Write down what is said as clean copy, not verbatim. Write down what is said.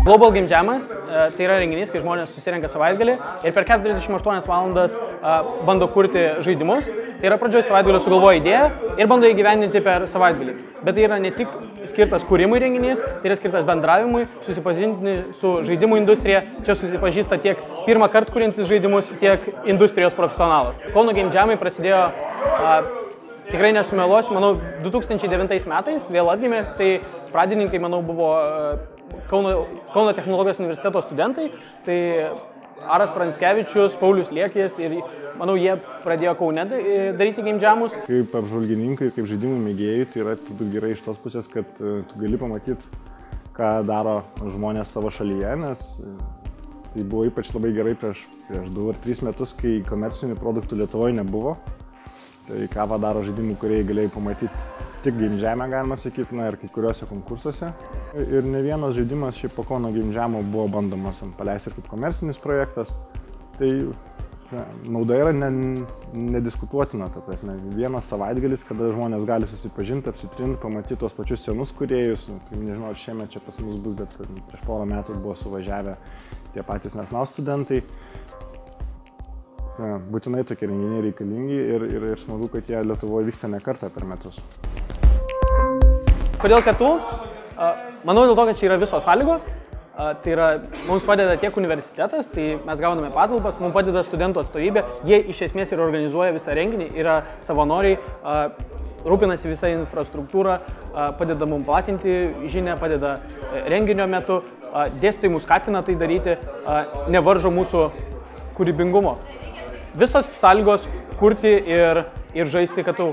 Global Game Jamas tai yra renginys, kai žmonės susirenka savaitgalį ir per 48 valandas bando kurti žaidimus. Tai yra pradžioje savaitgalio sugalvoja idėją ir bando įgyvendinti per savaitgalį. Bet tai yra ne tik skirtas kūrimui renginys, tai yra skirtas bendravimui, susipažinti su žaidimų industrija. Čia susipažįsta tiek pirmą kartą kuriantis žaidimus, tiek industrijos profesionalas. Kauno Game Jamai prasidėjo, tikrai nesumeluosiu, manau, 2009 metais vėl atgimė, tai pradininkai, manau, buvo Kauno technologijos universiteto studentai, tai Aras Pranckevičius, Paulius Liekis ir, manau, jie pradėjo Kaune daryti Game Jamus. Kaip apžvalgininkai, kaip žaidimų mėgėjai, tai yra turbūt gerai iš tos pusės, kad tu gali pamatyti, ką daro žmonės savo šalyje, nes tai buvo ypač labai gerai prieš 2 ar 3 metus, kai komercinių produktų Lietuvoje nebuvo. Tai ką daro žaidimų, kurie galėjai pamatyti tik Game Jam'e, galima sakyti, ir kai kuriuose konkursuose. Ir ne vienas žaidimas šiaip po Kauno Game Jam'o buvo bandomas paleisti ir kaip komercinis projektas. Tai nauda yra nediskutuotina, ta prasme. Vienas savaitgalis, kada žmonės gali susipažinti, apsitrinti, pamatyti tos pačius senus kūrėjus. Tai nežinau, ar šiemet čia pas mus bus, bet prieš porą metų buvo suvažiavę tie patys NESNAU studentai. Būtinai tokie renginiai reikalingi ir smagu, kad jie Lietuvoje vyksta ne kartą per metus. Kodėl KTU? Manau dėl to, kad čia yra visos sąlygos. Tai yra, mums padeda tiek universitetas, tai mes gauname patalpas, mums padeda studentų atstovybė, jie iš esmės ir organizuoja visą renginį, yra savanoriai, rūpinasi visą infrastruktūrą, padeda mums platinti žinią, padeda renginio metu, dėstytojai mus skatina tai daryti, nevaržo mūsų kūrybingumo. Visos sąlygos kurti ir žaisti KTU.